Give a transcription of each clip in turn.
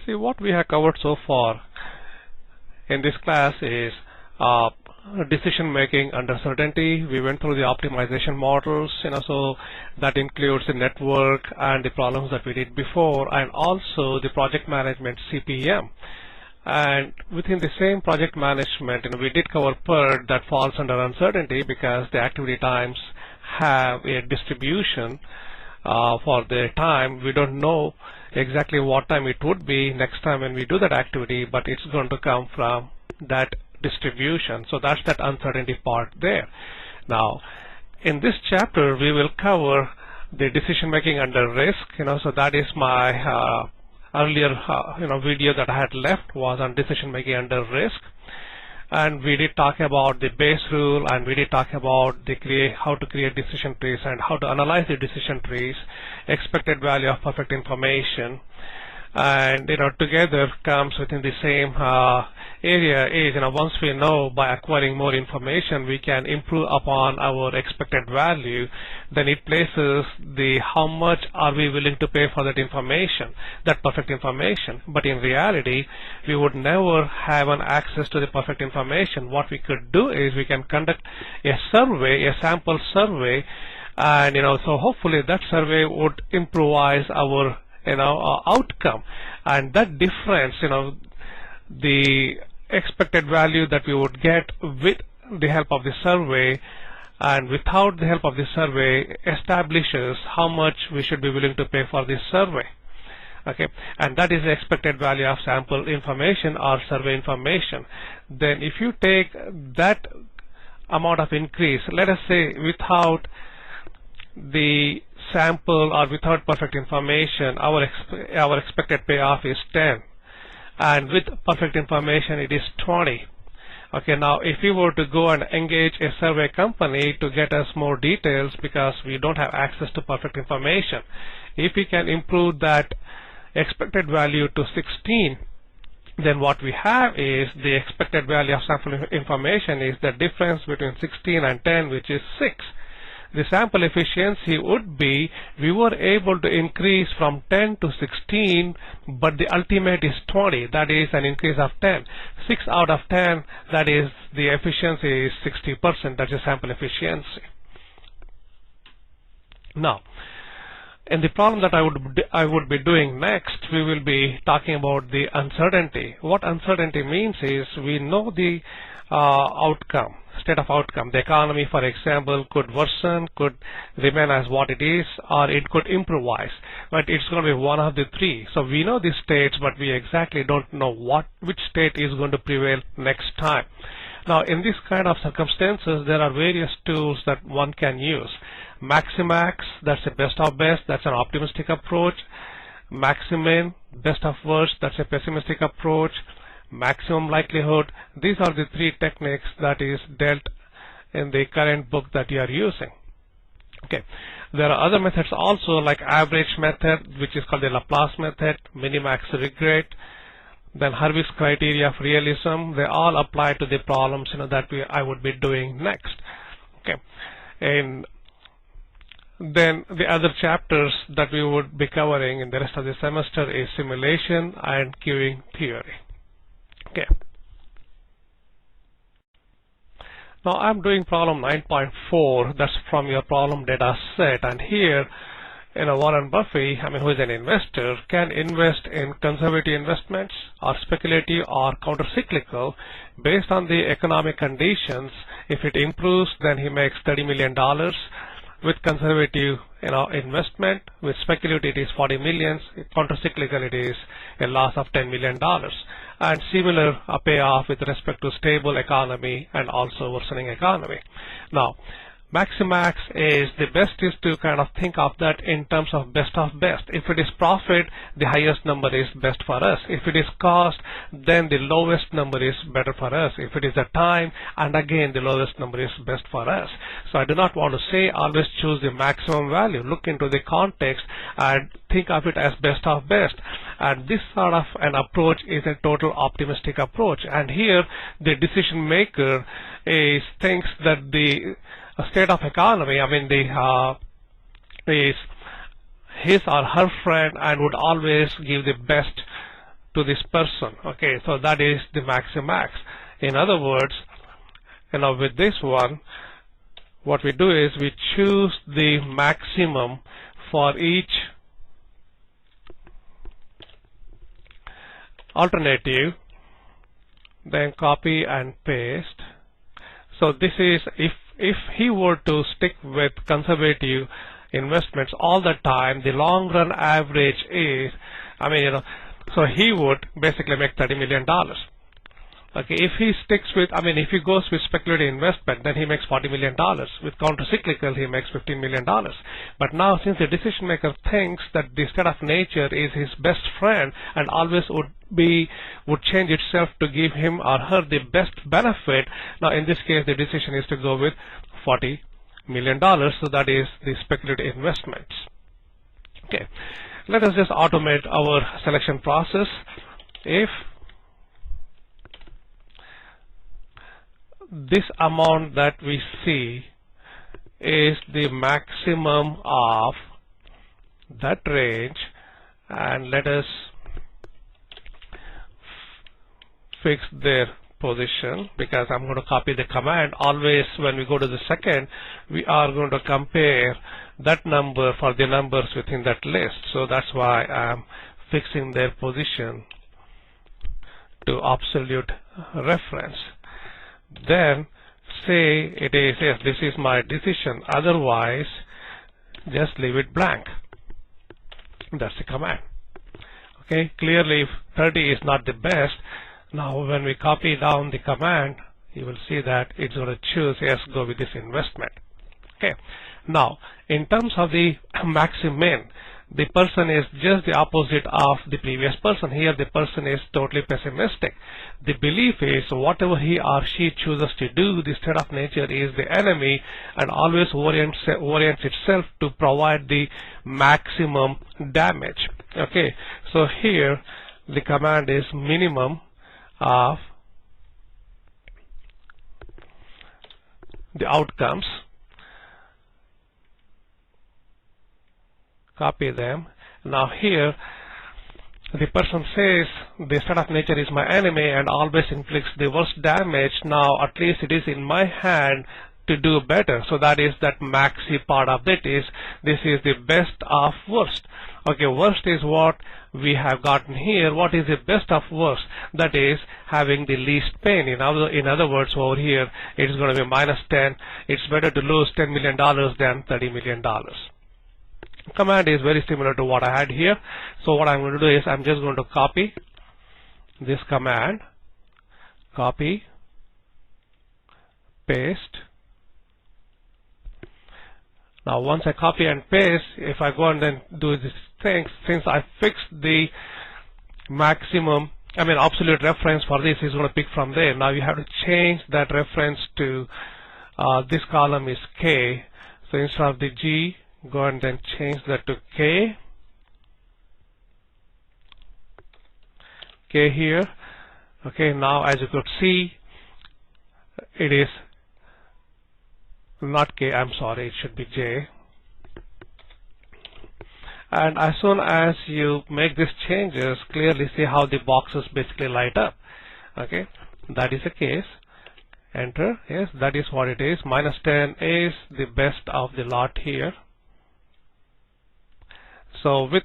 See, what we have covered so far in this class is decision making under certainty. We went through the optimization models, so that includes the network and the problems that we did before, and also the project management CPM. And within the same project management, we did cover PERT that falls under uncertainty because the activity times have a distribution for the time. We don't know exactly what time it would be next time when we do that activity, but it's going to come from that distribution. So that's that uncertainty part there. Now, in this chapter, we will cover the decision making under risk. So that is my earlier video that I had left was on decision making under risk. And we did talk about the base rule, and we did talk about how to create decision trees and how to analyze the decision trees, expected value of perfect information, and together comes within the same area is once we know by acquiring more information we can improve upon our expected value, then it places the how much are we willing to pay for that information, that perfect information. But in reality, we would never have an access to the perfect information. What we could do is we can conduct a survey, a sample survey, and so hopefully that survey would improvise our outcome. And that difference, the expected value that we would get with the help of the survey and without the help of the survey establishes how much we should be willing to pay for this survey. Okay, and that is the expected value of sample information or survey information. Then if you take that amount of increase, let us say without the sample or without perfect information, our expected payoff is 10, and with perfect information it is 20. Okay, now if we were to go and engage a survey company to get us more details because we don't have access to perfect information, if we can improve that expected value to 16, then what we have is the expected value of sample information is the difference between 16 and 10, which is 6. The sample efficiency would be we were able to increase from 10 to 16, but the ultimate is 20. That is an increase of 10. 6 out of 10, that is the efficiency is 60%. That's the sample efficiency. Now, in the problem that I would be doing next, we will be talking about the uncertainty. What uncertainty means is we know the outcome, state of outcome. The economy, for example, could worsen, could remain as what it is, or it could improvise. But it's going to be one of the three. So we know the states, but we exactly don't know which state is going to prevail next time. Now, in this kind of circumstances, there are various tools that one can use. Maximax, that's a best of best, that's an optimistic approach. Maximin, best of worst, that's a pessimistic approach. Maximum likelihood, these are the three techniques that is dealt in the current book that you are using. Okay, there are other methods also like average method, which is called the Laplace method, minimax regret, then Hurwitz criteria of realism. They all apply to the problems that I would be doing next. Okay, and then the other chapters that we would be covering in the rest of the semester is simulation and queuing theory. Okay. Now I'm doing problem 9.4. That's from your problem data set, and here, Warren Buffett, who is an investor, can invest in conservative investments or speculative or counter-cyclical based on the economic conditions. If it improves, then he makes $30 million. With conservative, investment, with speculative it is 40 million. Counter-cyclical it is a loss of $10 million. And similar payoff with respect to stable economy and also worsening economy. Now, Maximax is the best is to kind of think of that in terms of best of best. If it is profit, the highest number is best for us. If it is cost, then the lowest number is better for us. If it is the time, and again the lowest number is best for us. So I do not want to say always choose the maximum value. Look into the context and think of it as best of best. And this sort of an approach is a total optimistic approach. And here the decision maker thinks that the state of economy, is his or her friend and would always give the best to this person. Okay, so that is the max. In other words, with this one, what we do is we choose the maximum for each alternative, then copy and paste. So this is if he were to stick with conservative investments all the time, the long run average is, so he would basically make $30 million. Okay, if he sticks with, if he goes with speculative investment, then he makes $40 million. With counter-cyclical, he makes $15 million. But now, since the decision maker thinks that the state of nature is his best friend and always would change itself to give him or her the best benefit, now in this case, the decision is to go with $40 million. So that is the speculative investments. Okay, let us just automate our selection process. If this amount that we see is the maximum of that range, and let us fix their position, because I'm going to copy the command. Always when we go to the second, we are going to compare that number for the numbers within that list. So that's why I'm fixing their position to absolute reference. Then say it is, yes, this is my decision, otherwise just leave it blank. That's the command. Okay, clearly if 30 is not the best, now when we copy down the command, you will see that it's going to choose, yes, go with this investment. Okay, now in terms of the max-min, the person is just the opposite of the previous person. Here the person is totally pessimistic. The belief is whatever he or she chooses to do, the state of nature is the enemy and always orients itself to provide the maximum damage. Okay, so here the command is minimum of the outcomes. Copy them. Now here the person says the state of nature is my enemy and always inflicts the worst damage. Now at least it is in my hand to do better. So that is that maxi part of it is, this is the best of worst. Okay, worst is what we have gotten here. What is the best of worst? That is having the least pain. In other words, over here it is going to be -10. It's better to lose $10 million than $30 million. Command is very similar to what I had here. So what I'm going to do is I'm just going to copy this command, copy, paste. Now once I copy and paste, if I go and then do this thing, since I fixed the maximum, absolute reference for this is going to pick from there. Now you have to change that reference to this column is K. So instead of the G, go and then change that to K. K here. Okay, now as you could see, it is not K, I'm sorry, it should be J. And as soon as you make these changes, clearly see how the boxes basically light up. Okay, that is the case. Enter. Yes, that is what it is. -10 is the best of the lot here. So with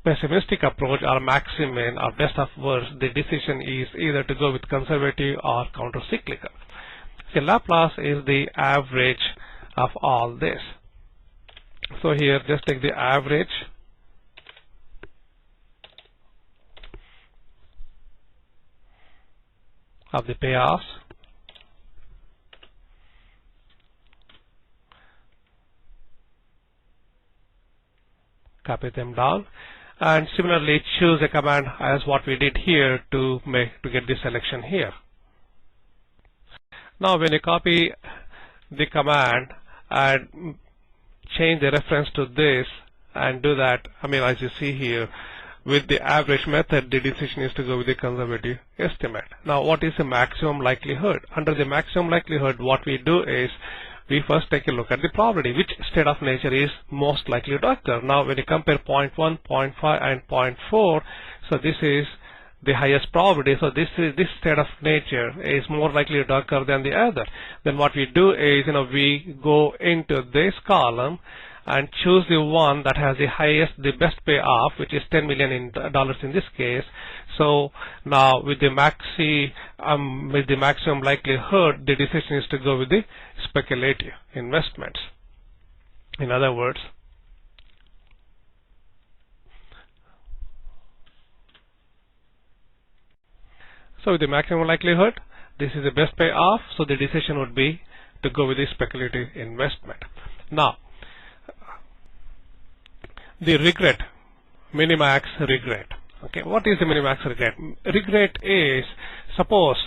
pessimistic approach or max-min or best of worst, the decision is either to go with conservative or counter-cyclical. So Laplace is the average of all this. So here just take the average of the payoffs. Copy them down, and similarly choose a command as what we did here to get the selection here. Now when you copy the command and change the reference to this and do that, as you see here, with the average method, the decision is to go with the conservative estimate. Now what is the maximum likelihood? Under the maximum likelihood, what we do is we first take a look at the probability, which state of nature is most likely to occur. Now when you compare 0.1, 0.5 and 0.4, So this is the highest probability. So this state of nature is more likely to occur than the other. Then what we do is, we go into this column and choose the one that has the highest, the best payoff, which is $10 million in this case. So now with the maximum likelihood, the decision is to go with the speculative investments. In other words, so with the maximum likelihood, this is the best payoff, so the decision would be to go with the speculative investment. Now, the regret, minimax regret. Okay, what is the minimax regret? Regret is, suppose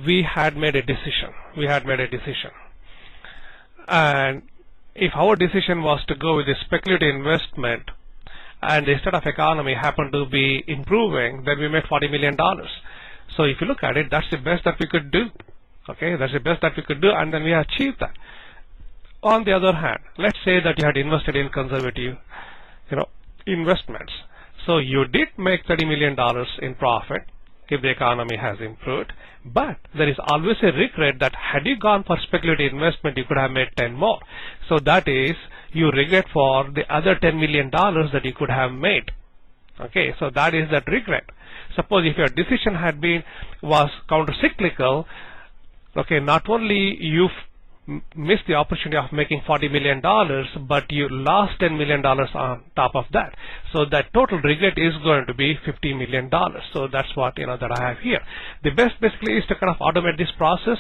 we had made a decision, and if our decision was to go with the speculative investment, and the state of economy happened to be improving, then we made $40 million. So if you look at it, that's the best that we could do. Okay, that's the best that we could do, and then we achieved that. On the other hand, let's say that you had invested in conservative, investments. So you did make $30 million in profit if the economy has improved, but there is always a regret that had you gone for speculative investment, you could have made 10 more. So that is, you regret for the other $10 million that you could have made. Okay, so that is that regret. Suppose if your decision was counter-cyclical, okay, not only you missed the opportunity of making $40 million, but you lost $10 million on top of that. So that total regret is going to be $50 million. So that's what that I have here. The best basically is to kind of automate this process,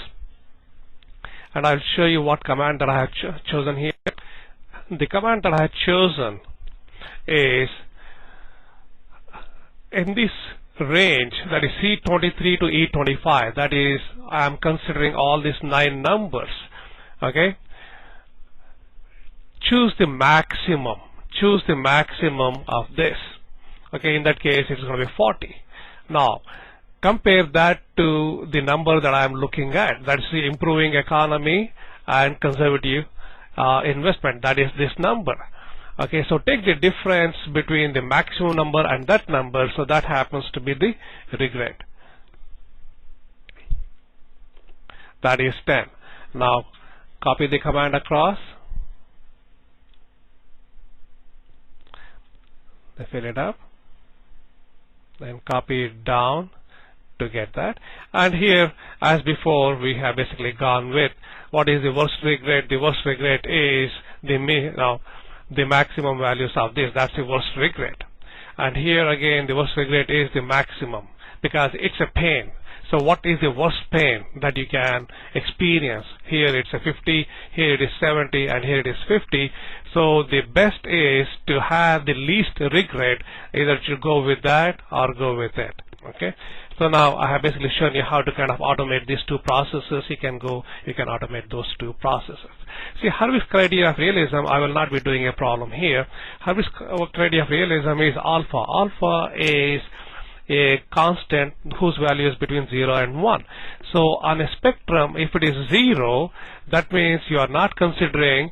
and I'll show you what command that I have chosen here. The command that I have chosen is in this range, that is C23 to E25. That is, I am considering all these 9 numbers. Okay, choose the maximum of this. Okay, in that case it's going to be 40. Now compare that to the number that I am looking at, that's the improving economy and conservative investment, that is this number. Okay, so take the difference between the maximum number and that number, so that happens to be the regret. That is 10. Now copy the command across, then fill it up, then copy it down to get that. And here, as before, we have basically gone with what is the worst regret. The worst regret is the maximum values of this. That's the worst regret. And here again, the worst regret is the maximum, because it's a pain. So what is the worst pain that you can experience? Here it's a 50, here it is 70, and here it is 50. So the best is to have the least regret, either to go with that or go with it. Okay. So now I have basically shown you how to kind of automate these two processes. You can automate those two processes. See, Hurwitz criteria of realism, I will not be doing a problem here. Hurwitz criteria of realism is alpha. Alpha is a constant whose value is between 0 and 1. So on a spectrum, if it is 0, that means you are not considering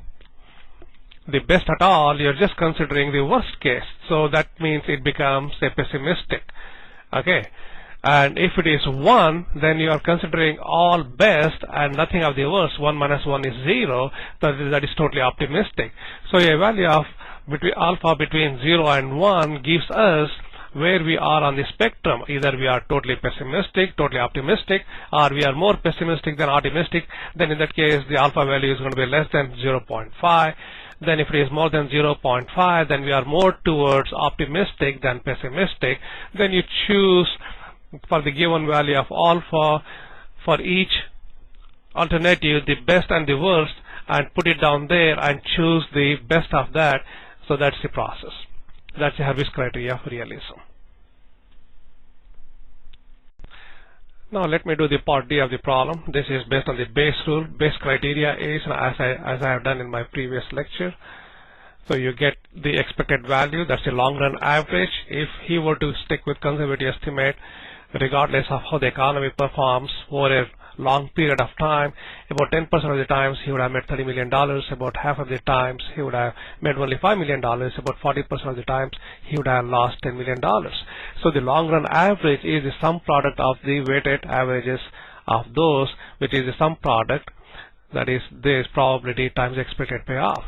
the best at all, you're just considering the worst case. So that means it becomes a pessimistic. Okay. And if it is 1, then you are considering all best and nothing of the worst. 1 minus 1 is 0. That is totally optimistic. So a value of alpha between 0 and 1 gives us where we are on the spectrum. Either we are totally pessimistic, totally optimistic, or we are more pessimistic than optimistic. Then in that case, the alpha value is going to be less than 0.5. Then if it is more than 0.5, then we are more towards optimistic than pessimistic. Then you choose for the given value of alpha for each alternative the best and the worst, and put it down there and choose the best of that. So that's the process. That's the Hurwitz criteria of realism. Now let me do the part D of the problem. This is based on the Bayes rule. Bayes criteria is, as I have done in my previous lecture. So you get the expected value, that's the long run average. If he were to stick with conservative estimate, regardless of how the economy performs over a long period of time. About 10% of the times he would have made $30 million. About half of the times he would have made only $5 million. About 40% of the times he would have lost $10 million. So the long run average is the sum product of the weighted averages of those, which is the sum product, that is this probability times expected payoff.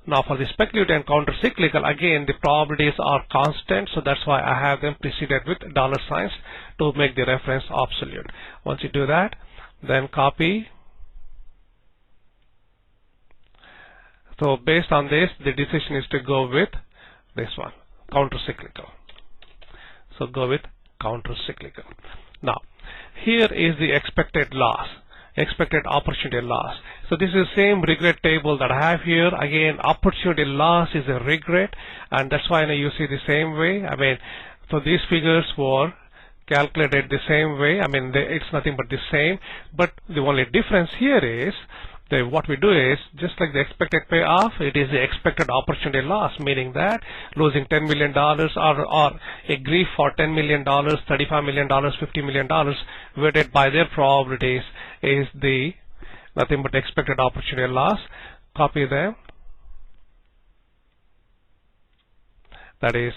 Now for the speculative and counter-cyclical, again the probabilities are constant, so that's why I have them preceded with dollar signs to make the reference absolute. Once you do that, then copy. So based on this, the decision is to go with this one, counter-cyclical. So go with counter-cyclical. Now here is the expected loss, expected opportunity loss. So this is the same regret table that I have here. Again, opportunity loss is a regret, and that's why you see the same way. I mean, so these figures were calculated the same way. I mean, it's nothing but the same, but the only difference here is what we do is, just like the expected payoff, it is the expected opportunity loss, meaning that losing $10 million or agree for $10 million, $35 million, $50 million weighted by their probabilities is the nothing but expected opportunity loss. Copy them. That is,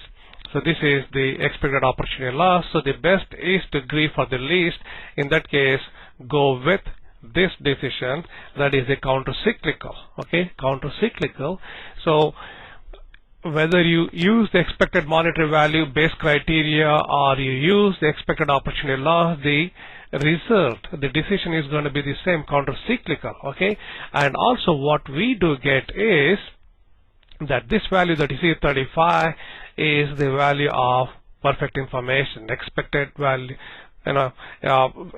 so this is the expected opportunity loss. So the best is to agree for the least. In that case, go with this decision, that is a counter-cyclical. Okay, counter-cyclical. So whether you use the expected monetary value base criteria or you use the expected opportunity loss, the result, the decision is going to be the same, counter-cyclical. Okay, and also what we do get is that this value that you see 35 is the value of perfect information. Expected value,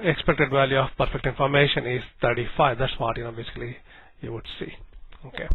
expected value of perfect information is 35. That's what basically you would see. Okay.